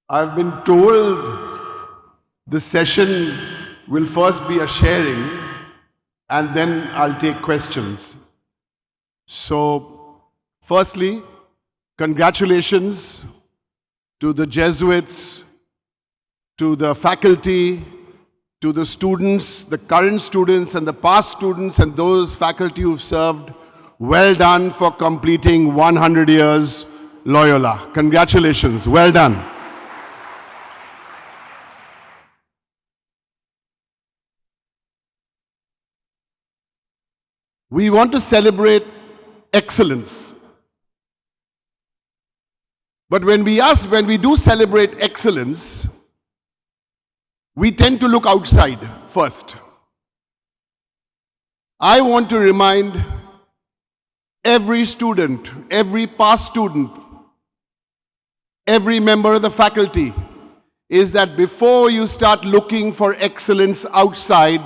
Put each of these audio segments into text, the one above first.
I've been told the session will first be a sharing and then I'll take questions. So, firstly, congratulations to the Jesuits, to the faculty, to the students, the current students and the past students and those faculty who've served. Well done for completing 100 years Loyola. Congratulations. Well done. We want to celebrate excellence. But when we do celebrate excellence, we tend to look outside first. I want to remind every student, every past student, every member of the faculty, is that before you start looking for excellence outside,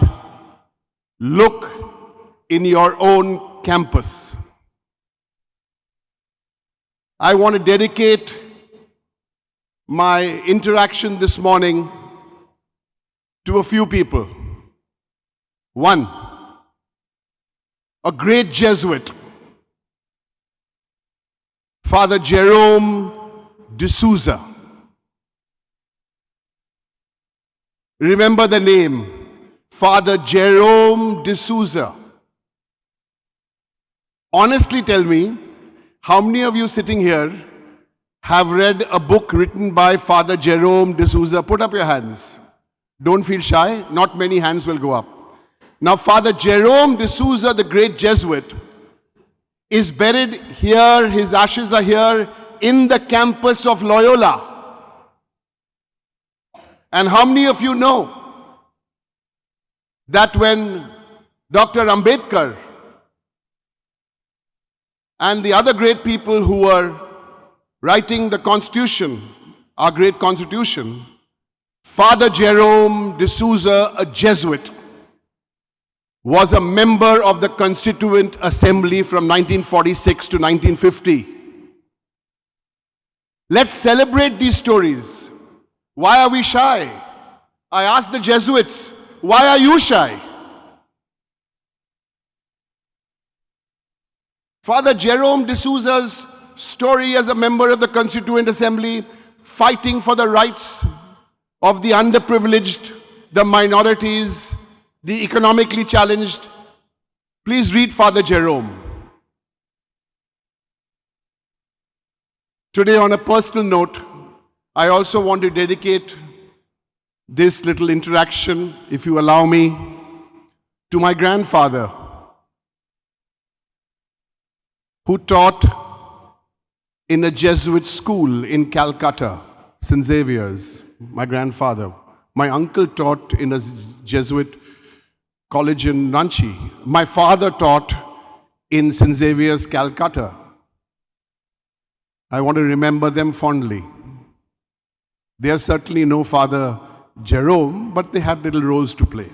look in your own campus. I want to dedicate my interaction this morning to a few people. One, a great Jesuit, Father Jerome D'Souza. Remember the name, Father Jerome D'Souza. Honestly tell me, how many of you sitting here have read a book written by Father Jerome D'Souza? Put up your hands. Don't feel shy. Not many hands will go up. Now, Father Jerome D'Souza, the great Jesuit, is buried here. His ashes are here in the campus of Loyola. And how many of you know that when Dr. Ambedkar and the other great people who were writing the Constitution, our great Constitution, Father Jerome D'Souza, a Jesuit, was a member of the Constituent Assembly from 1946 to 1950. Let's celebrate these stories. Why are we shy? I asked the Jesuits, why are you shy? Father Jerome D'Souza's story as a member of the Constituent Assembly, fighting for the rights of the underprivileged, the minorities, the economically challenged. Please read Father Jerome. Today, on a personal note, I also want to dedicate this little interaction, if you allow me, to my grandfather, who taught in a Jesuit school in Calcutta, St. Xavier's. My grandfather. My uncle taught in a Jesuit college in Ranchi. My father taught in St. Xavier's, Calcutta. I want to remember them fondly. They are certainly no Father Jerome, but they had little roles to play.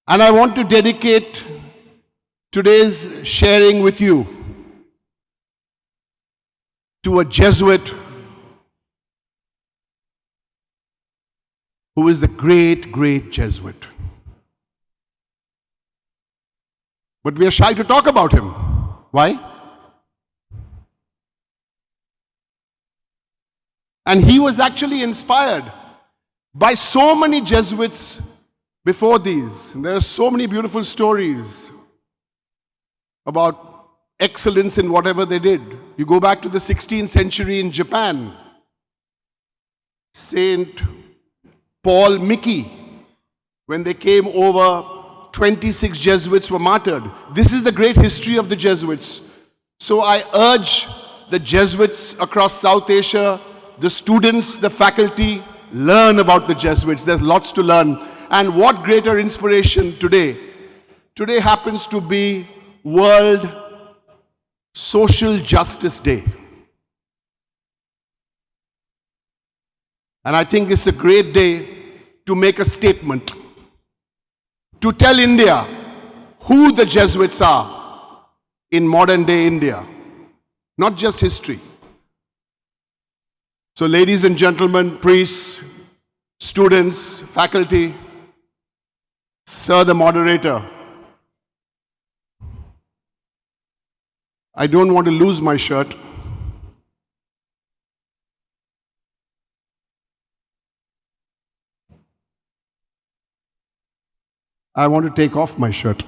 And I want to dedicate today's sharing with you to a Jesuit who is the great, great Jesuit. But we are shy to talk about him. Why? And he was actually inspired by so many Jesuits before these. And there are so many beautiful stories about excellence in whatever they did. You go back to the 16th century in Japan, Saint Paul Mickey, when they came over, 26 Jesuits were martyred. This is the great history of the Jesuits. So I urge the Jesuits across South Asia, the students, the faculty, learn about the Jesuits. There's lots to learn. And what greater inspiration today? Today happens to be World Social Justice Day. And I think it's a great day to make a statement, to tell India who the Jesuits are in modern day India, not just history. So ladies and gentlemen, priests, students, faculty, sir the moderator, I don't want to lose my shirt. I want to take off my shirt.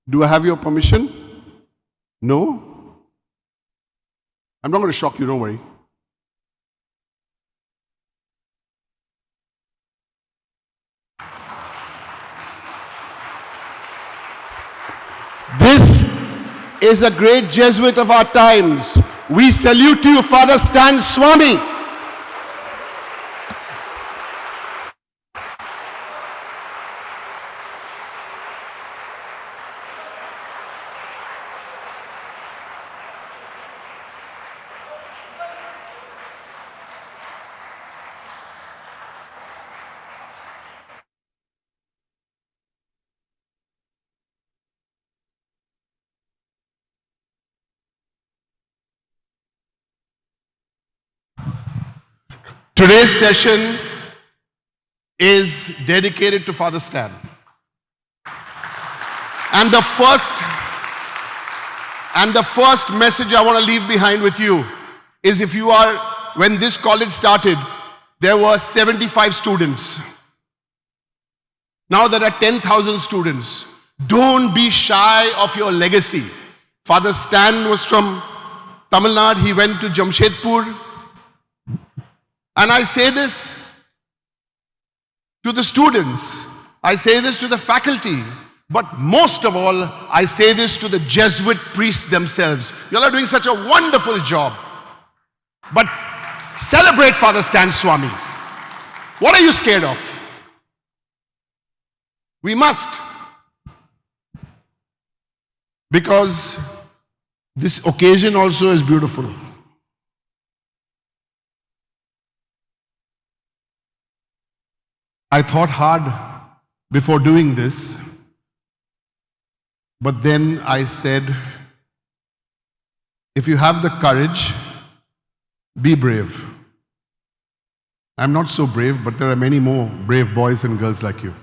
Do I have your permission? No? I'm not going to shock you, don't worry. This is a great Jesuit of our times. We salute you, Father Stan Swami. Today's session is dedicated to Father Stan. And the first message I want to leave behind with you is when this college started, there were 75 students. Now there are 10,000 students. Don't be shy of your legacy. Father Stan was from Tamil Nadu. He went to Jamshedpur. And I say this to the students, I say this to the faculty, but most of all, I say this to the Jesuit priests themselves. You all are doing such a wonderful job. But celebrate Father Stan Swami. What are you scared of? We must. Because this occasion also is beautiful. I thought hard before doing this, but then I said, if you have the courage, be brave. I'm not so brave, but there are many more brave boys and girls like you.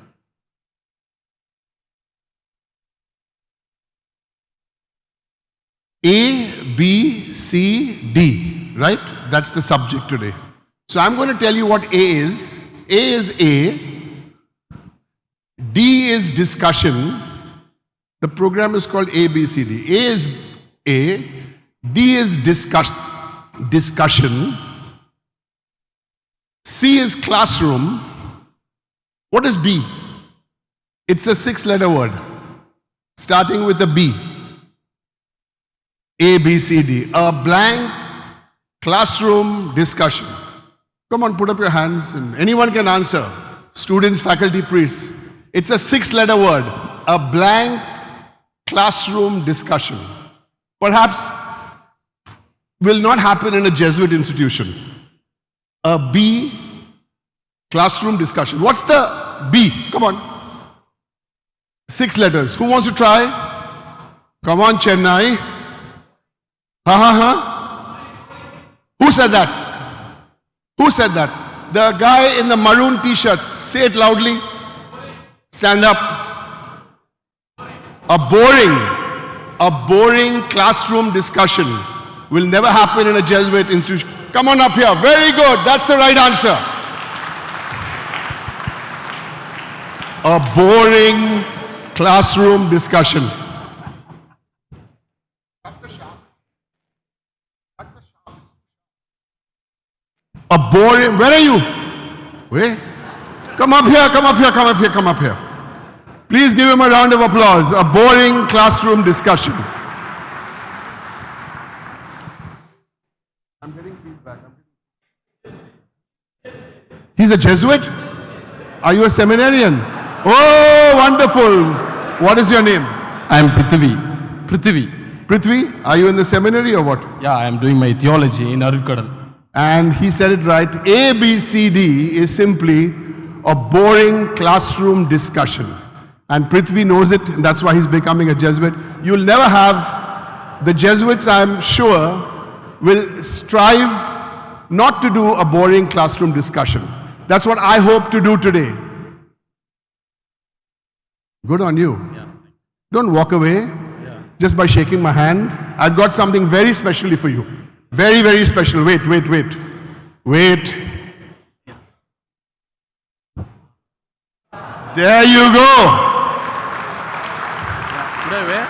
A, B, C, D, right? That's the subject today. So I'm going to tell you what A is. A is A, D is discussion. The program is called ABCD. A is A, D is discussion, C is classroom. What is B? It's a 6-letter word, starting with a B. ABCD, a blank classroom discussion. Come on, put up your hands and anyone can answer. Students, faculty, priests. It's a 6-letter word. A blank classroom discussion. Perhaps will not happen in a Jesuit institution. A B classroom discussion. What's the B? Come on. 6 letters. Who wants to try? Come on, Chennai. Who said that? Who said that? The guy in the maroon t-shirt. Say it loudly. Stand up. A boring classroom discussion will never happen in a Jesuit institution. Come on up here. Very good. That's the right answer. A boring classroom discussion. A boring, where are you? Wait. Come up here, come up here, come up here, come up here. Please give him a round of applause. A boring classroom discussion. I'm getting feedback. He's a Jesuit? Are you a seminarian? Oh, wonderful. What is your name? I am Prithvi. Prithvi, are you in the seminary or what? Yeah, I am doing my theology in Arukadal. And he said it right. ABCD is simply a boring classroom discussion. And Prithvi knows it, and that's why he's becoming a Jesuit. You'll never have, the Jesuits, I'm sure, will strive not to do a boring classroom discussion. That's what I hope to do today. Good on you. Don't walk away just by shaking my hand. I've got something very specially for you. Very, very special. Wait. There you go. Should I wear?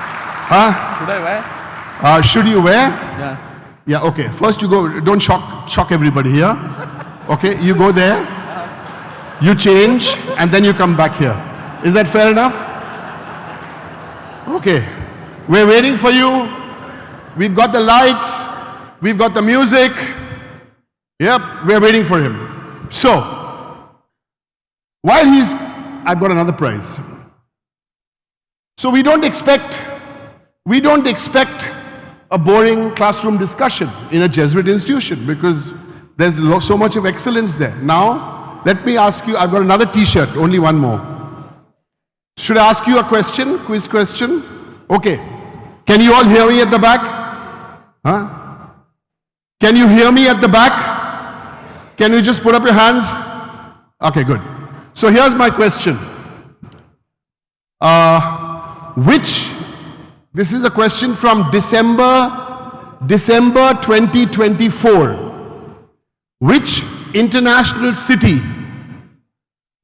Huh? Should I wear? Should you wear? Yeah. Yeah, okay. First you go, don't shock everybody here. Okay, you go there, you change, and then you come back here. Is that fair enough? Okay. We're waiting for you. We've got the lights. We've got the music. Yep, we're waiting for him. So, while I've got another prize. So we don't expect a boring classroom discussion in a Jesuit institution because there's so much of excellence there. Now, let me ask you, I've got another t-shirt, only one more. Should I ask you a question, quiz question? Okay. Can you all hear me at the back? Huh? Can you hear me at the back? Can you just put up your hands? Okay, good. So here's my question. This is a question from December 2024. Which international city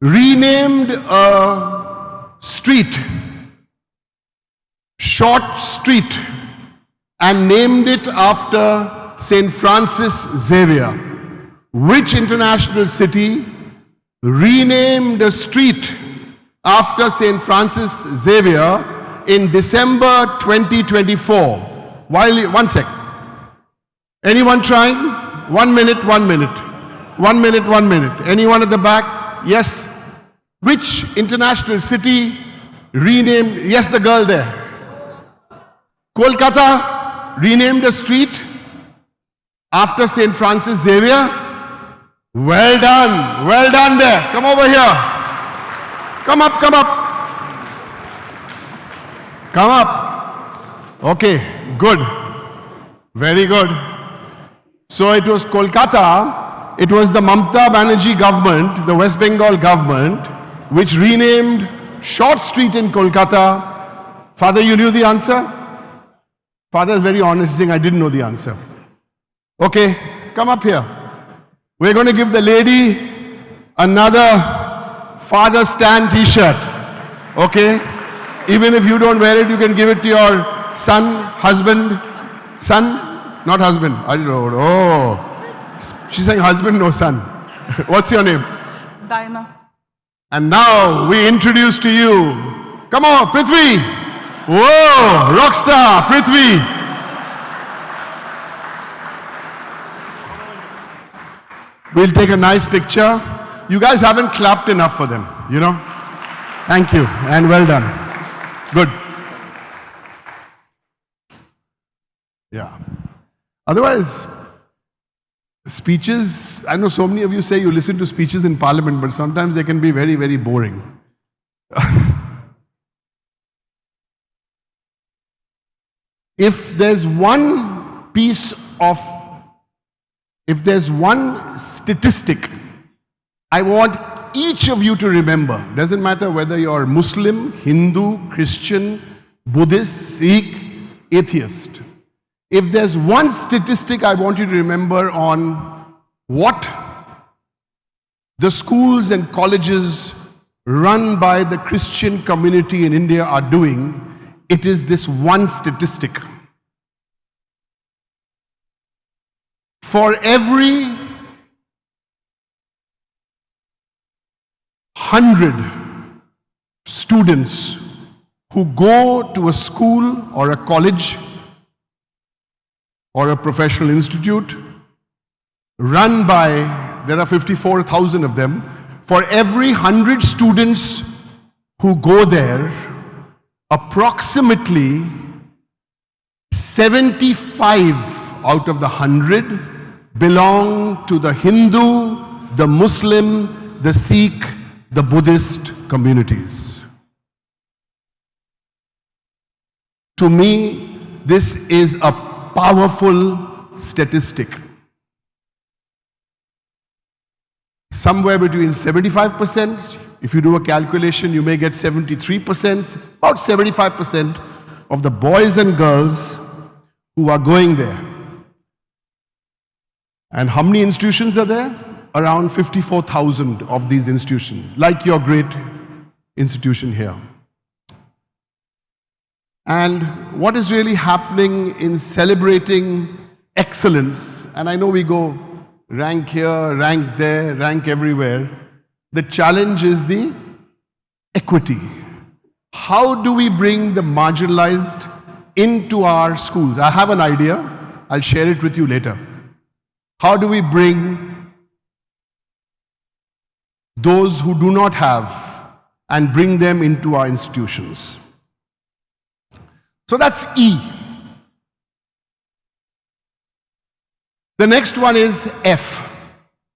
renamed a street, short street, and named it after St. Francis Xavier? Which international city renamed a street after St. Francis Xavier in December 2024? One sec. Anyone trying? 1 minute, 1 minute. 1 minute, 1 minute. Anyone at the back? Yes. Which international city renamed, yes, the girl there. Kolkata renamed a street after St. Francis Xavier. Well done there. Come over here. Come up. Come up. Okay, good. Very good. So it was Kolkata, it was the Mamata Banerjee government, the West Bengal government, which renamed Short Street in Kolkata. Father, you knew the answer? Father is very honest, saying, I didn't know the answer. Okay, come up here. We're going to give the lady another Father Stan t-shirt. Okay? Even if you don't wear it, you can give it to your son, husband. Son? Not husband. I don't know. Oh. She's saying husband, no son. What's your name? Diana. And now we introduce to you. Come on, Prithvi. Whoa, rockstar, Prithvi. We'll take a nice picture. You guys haven't clapped enough for them, you know. Thank you and well done. Good. Yeah. Otherwise, speeches, I know so many of you say you listen to speeches in Parliament, but sometimes they can be very, very boring. If there's one statistic I want each of you to remember, doesn't matter whether you're Muslim, Hindu, Christian, Buddhist, Sikh, atheist. If there's one statistic I want you to remember on what the schools and colleges run by the Christian community in India are doing, it is this one statistic. For every 100 students who go to a school or a college or a professional institute run by, there are 54,000 of them, for every 100 students who go there, approximately 75 out of the 100 belong to the Hindu, the Muslim, the Sikh, the Buddhist communities. To me, this is a powerful statistic. somewhere between 75%. If you do a calculation, you may get 73%, about 75% of the boys and girls who are going there. And how many institutions are there? Around 54,000 of these institutions, like your great institution here. And what is really happening in celebrating excellence, and I know we go rank here, rank there, rank everywhere, the challenge is the equity. How do we bring the marginalized into our schools? I have an idea, I'll share it with you later. How do we bring those who do not have and bring them into our institutions? So that's E. The next one is F.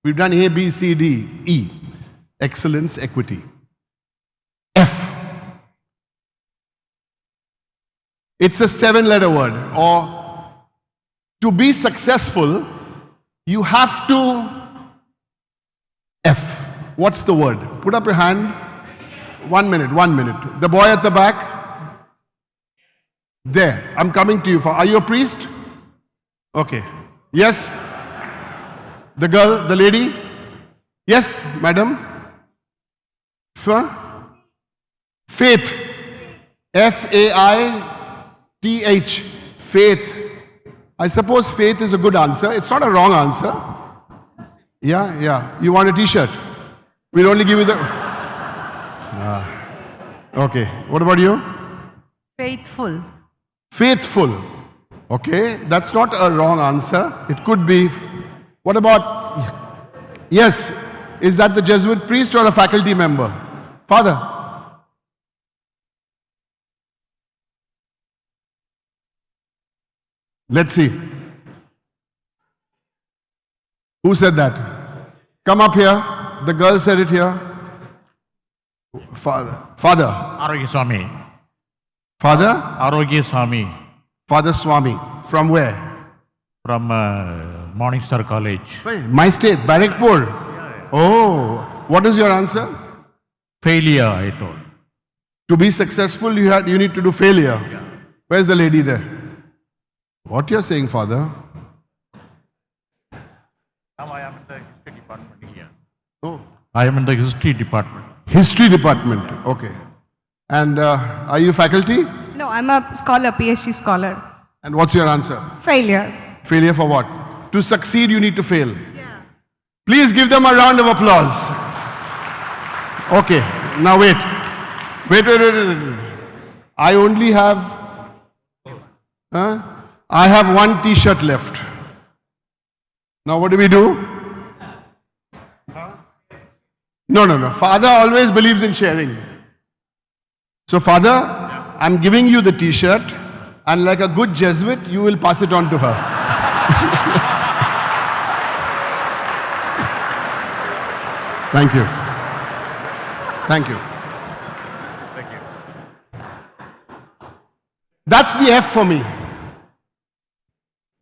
We've done A, B, C, D, E. Excellence, equity. F. It's a 7-letter word. Or to be successful, you have to F. What's the word? Put up your hand. 1 minute, 1 minute. The boy at the back. There. I'm coming to you. Are you a priest? Okay. Yes? The girl, the lady? Yes, madam? Faith. F-A-I-T-H. Faith. I suppose faith is a good answer. It's not a wrong answer. Yeah. You want a t-shirt? We'll only give you the... Okay. What about you? Faithful. Faithful. Okay. That's not a wrong answer. It could be... What about... Yes. Is that the Jesuit priest or a faculty member? Father. Let's see. Who said that? Come up here. The girl said it here. Father. Swami. Father? Swami. Father Swami. From where? From Morningstar College. My state, Barrackpur. Oh, what is your answer? Failure, I told. To be successful, you need to do failure. Yeah. Where's the lady there? What you're saying, Father? Now I am in the history department here. Oh. I am in the history department. History department, okay. And are you faculty? No, I'm a scholar, PhD scholar. And what's your answer? Failure. Failure for what? To succeed, you need to fail. Yeah. Please give them a round of applause. Okay, now wait. Wait. I only have... I have one t-shirt left. Now what do we do? No. Father always believes in sharing. So Father, I'm giving you the t-shirt, and like a good Jesuit, you will pass it on to her. Thank you. Thank you. Thank you. That's the F for me.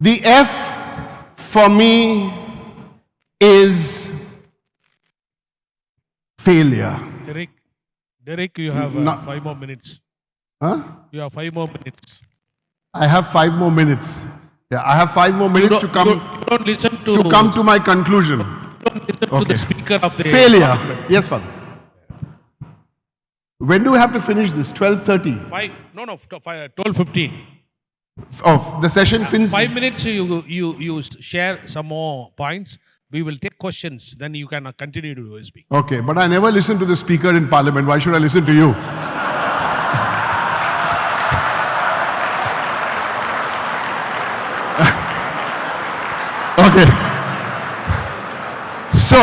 The F for me is failure. Derek, you have No. 5 more minutes. Huh? You have 5 more minutes. I have 5 more minutes. Yeah, I have 5 more minutes to come Don't listen to to my conclusion. Don't listen to the speaker of the Failure. parliament. Yes, Father. When do we have to finish this? 12:30. 12:15. Oh, the session finishes. 5 minutes. You share some more points. We will take questions. Then you can continue to speak. Okay, but I never listen to the speaker in parliament. Why should I listen to you? Okay. So,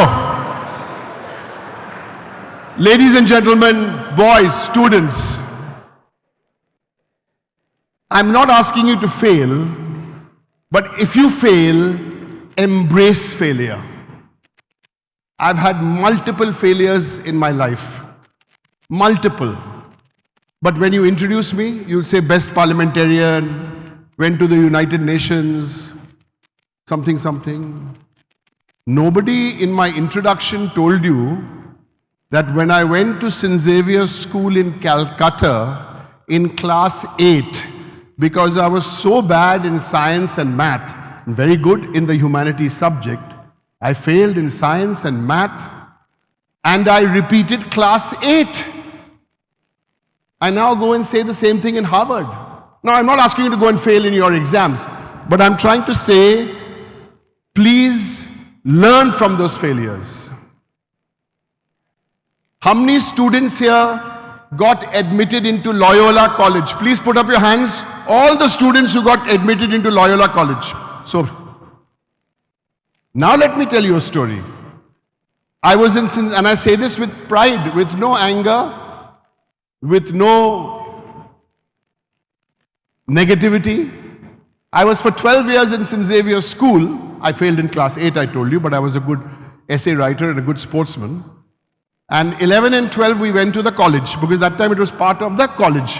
ladies and gentlemen, boys, students, I'm not asking you to fail, but if you fail, embrace failure. I've had multiple failures in my life. Multiple. But when you introduce me, you'll say best parliamentarian, went to the United Nations, something. Nobody in my introduction told you that when I went to St. Xavier's School in Calcutta in class 8, because I was so bad in science and math, and very good in the humanities subject, I failed in science and math, and I repeated class 8. I now go and say the same thing in Harvard. Now, I'm not asking you to go and fail in your exams, but I'm trying to say, please learn from those failures. How many students here got admitted into Loyola College? Please put up your hands. All the students who got admitted into Loyola College. So, now let me tell you a story. I was in, and I say this with pride, with no anger, with no negativity. I was for 12 years in St. Xavier's School. I failed in class 8, I told you, but I was a good essay writer and a good sportsman. And 11 and 12, we went to the college, because that time it was part of the college.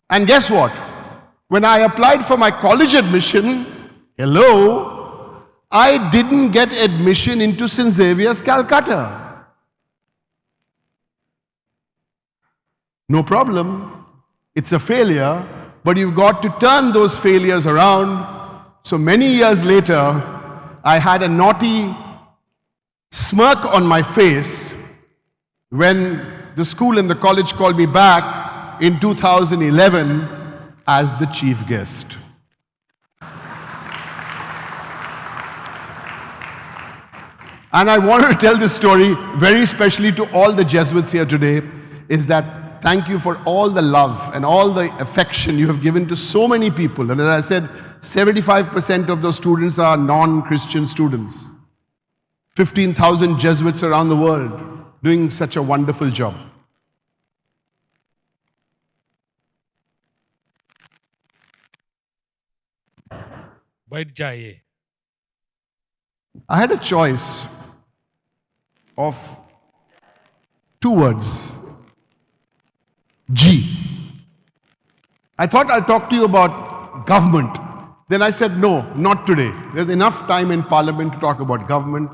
And guess what? When I applied for my college admission, hello, I didn't get admission into St. Xavier's, Calcutta. No problem. It's a failure, but you've got to turn those failures around. So many years later, I had a naughty smirk on my face when the school and the college called me back in 2011 as the chief guest. And I wanted to tell this story very specially to all the Jesuits here today, is that thank you for all the love and all the affection you have given to so many people. And as I said, 75% of those students are non-Christian students. 15,000 Jesuits around the world doing such a wonderful job. Bait jaye. I had a choice of two words. G. I thought I'll talk to you about government. Then I said, no, not today. There's enough time in Parliament to talk about government.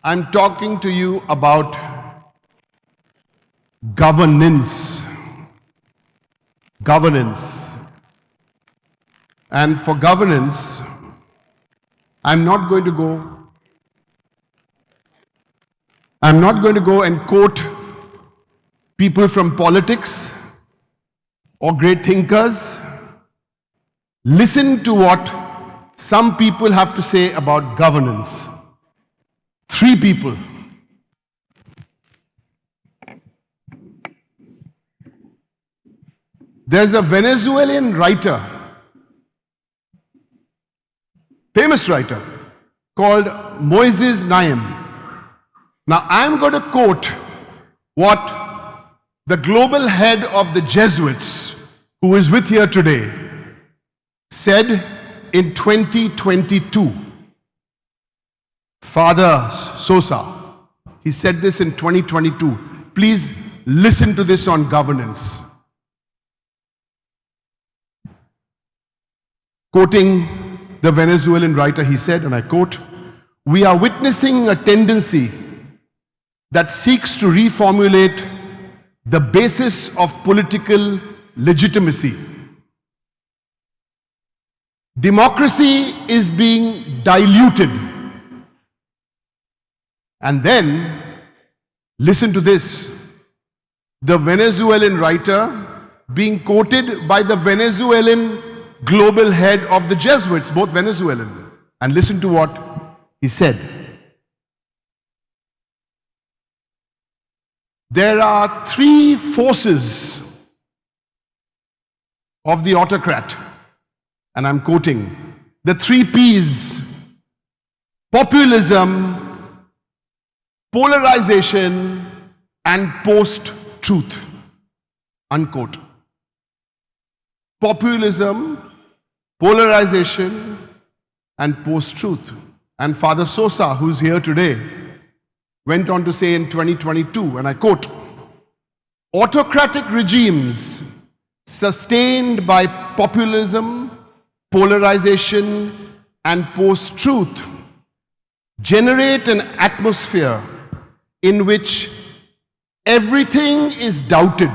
I'm talking to you about governance. Governance. And for governance, I'm not going to go and quote people from politics or great thinkers. Listen to what some people have to say about governance. 3 people. There's a Venezuelan writer, famous writer, called Moises Naim. Now I'm going to quote what the global head of the Jesuits, who is with here today, said in 2022. Father Sosa, he said this in 2022. Please listen to this on governance. Quoting the Venezuelan writer, he said, and I quote, "We are witnessing a tendency that seeks to reformulate the basis of political legitimacy. Democracy is being diluted." And then, listen to this, the Venezuelan writer being quoted by the Venezuelan global head of the Jesuits, both Venezuelan. And listen to what he said. There are 3 forces of the autocrat. And I'm quoting, the 3 P's: populism, polarization, and post-truth. Unquote. Populism, polarization, and post-truth. And Father Sosa, who's here today, went on to say in 2022, and I quote, "Autocratic regimes sustained by populism, polarization, and post-truth generate an atmosphere in which everything is doubted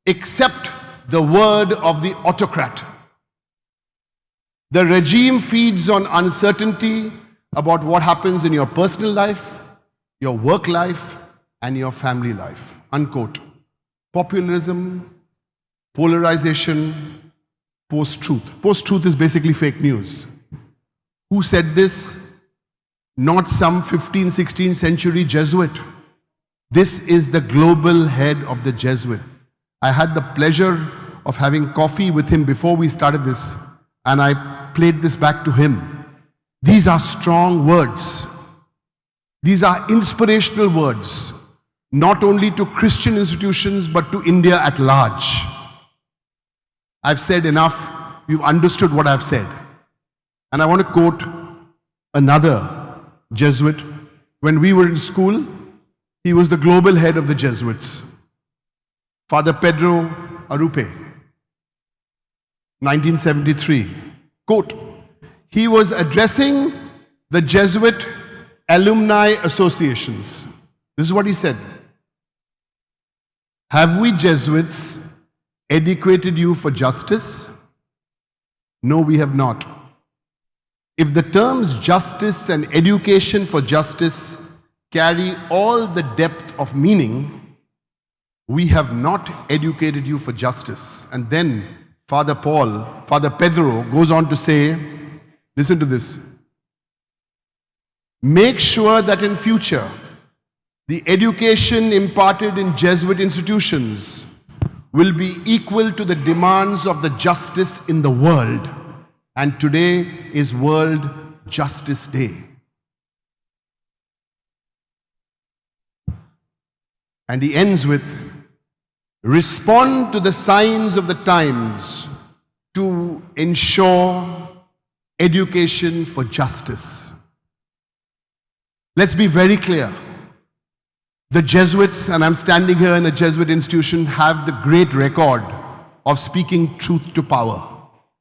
except the word of the autocrat. The regime feeds on uncertainty about what happens in your personal life, your work life, and your family life. Unquote. Populism, polarization, post-truth. Post-truth is basically fake news. Who said this? Not some 15th, 16th century Jesuit. This is the global head of the Jesuit. I had the pleasure of having coffee with him before we started this, and I played this back to him. These are strong words. These are inspirational words, not only to Christian institutions, but to India at large. I've said enough. You've understood what I've said. And I want to quote another Jesuit. When we were in school, he was the global head of the Jesuits, Father Pedro Arupe, 1973. Quote, he was addressing the Jesuit alumni associations. This is what he said. Have we Jesuits educated you for justice? No, we have not. If the terms justice and education for justice carry all the depth of meaning, we have not educated you for justice. And then Father Pedro goes on to say, listen to this. Make sure that in future, the education imparted in Jesuit institutions will be equal to the demands of the justice in the world. And today is World Justice Day. And he ends with, respond to the signs of the times to ensure education for justice. Let's be very clear. The Jesuits, and I'm standing here in a Jesuit institution, have the great record of speaking truth to power.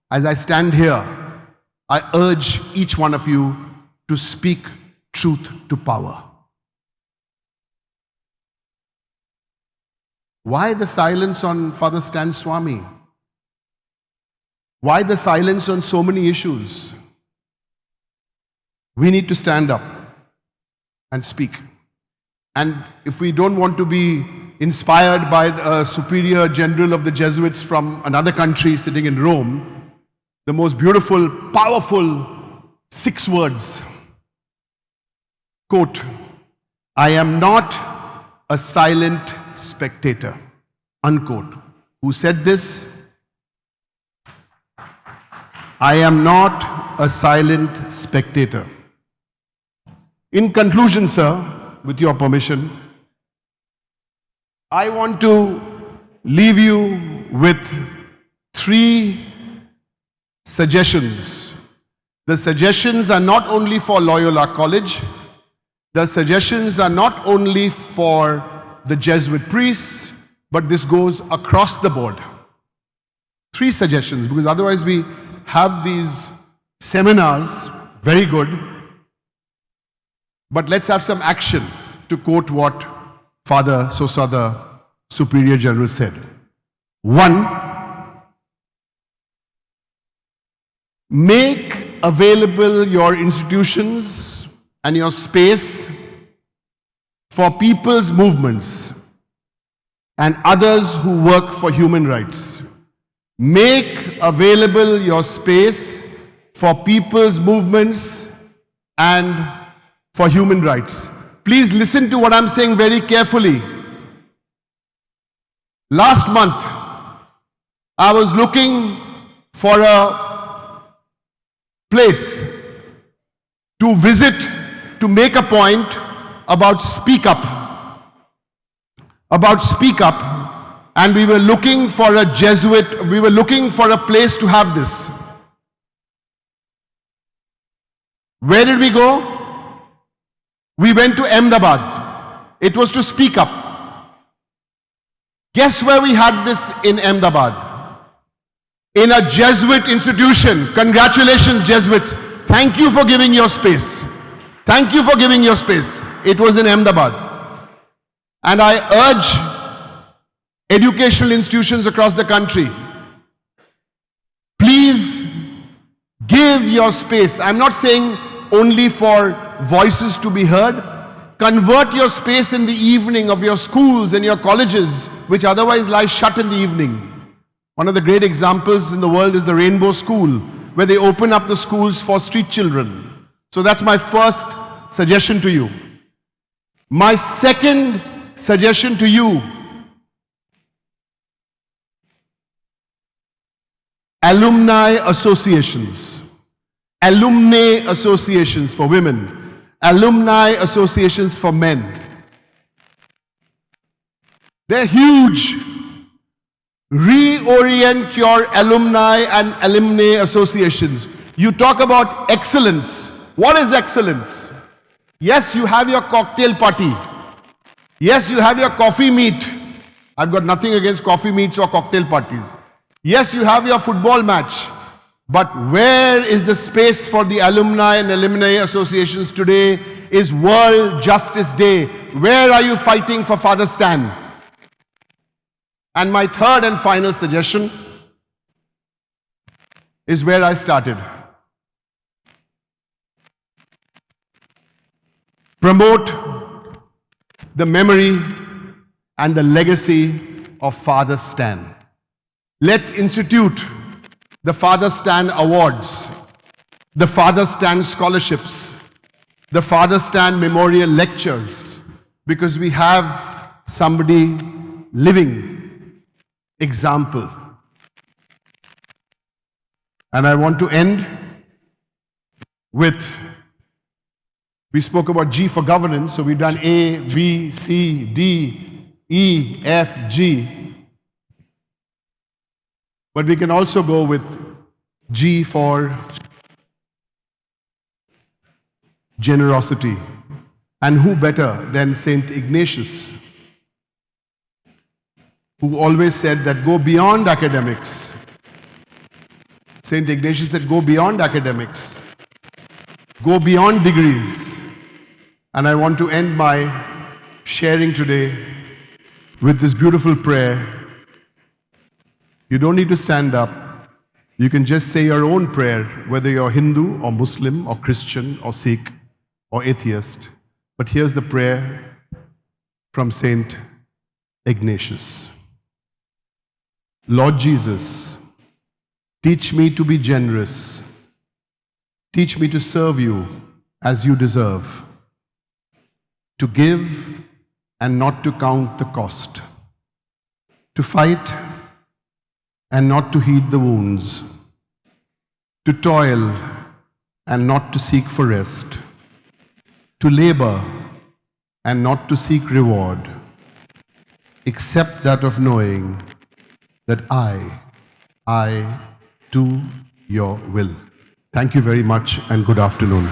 As I stand here, I urge each one of you to speak truth to power. Why the silence on Father Stan Swami? Why the silence on so many issues? We need to stand up and speak. And if we don't want to be inspired by a superior general of the Jesuits from another country sitting in Rome, the most beautiful, powerful 6 words. Quote, I am not a silent spectator. Unquote. Who said this? I am not a silent spectator. In conclusion, sir, with your permission, I want to leave you with 3 suggestions. The suggestions are not only for Loyola College, the suggestions are not only for the Jesuit priests, but this goes across the board. 3 suggestions, because otherwise we have these seminars, very good, but let's have some action, to quote what Father Sosa, the Superior General, said. 1, make available your institutions and your space for people's movements and others who work for human rights. Make available your space for people's movements and for human rights. Please listen to what I'm saying very carefully. Last month, I was looking for a place to visit, to make a point about Speak Up. And we were looking for a Jesuit, we were looking for a place to have this. Where did we go? We went to Ahmedabad. It was to Speak Up. Guess where we had this in Ahmedabad? In a Jesuit institution. Congratulations, Jesuits. Thank you for giving your space. Thank you for giving your space. It was in Ahmedabad. And I urge educational institutions across the country, please give your space. I'm not saying only for voices to be heard. Convert your space in the evening of your schools and your colleges, which otherwise lie shut in the evening. One of the great examples in the world is the Rainbow School, where they open up the schools for street children. So that's my first suggestion to you. My second suggestion to you, alumni associations, alumni associations for women, alumni associations for men. They're huge. Reorient your alumni and alumni associations. You talk about excellence. What is excellence? Yes, you have your cocktail party. Yes, you have your coffee meet. I've got nothing against coffee meets or cocktail parties. Yes, you have your football match. But where is the space for the alumni and alumni associations today? Is World Justice Day. Where are you fighting for Father Stan? And my third and final suggestion is where I started. Promote the memory and the legacy of Father Stan. Let's institute the Father Stan Awards, the Father Stan Scholarships, the Father Stan Memorial Lectures, because we have somebody living example. And I want to end with, we spoke about G for governance, so we've done A, B, C, D, E, F, G. But we can also go with G for generosity. And who better than Saint Ignatius, who always said that go beyond academics. Saint Ignatius said go beyond academics. Go beyond degrees. And I want to end my sharing today with this beautiful prayer. You don't need to stand up. You can just say your own prayer, whether you're Hindu or Muslim or Christian or Sikh or atheist. But here's the prayer from Saint Ignatius. Lord Jesus, teach me to be generous. Teach me to serve you as you deserve. To give and not to count the cost. To fight and not to heed the wounds. To toil and not to seek for rest. To labor and not to seek reward, except that of knowing that I do your will. Thank you very much and good afternoon.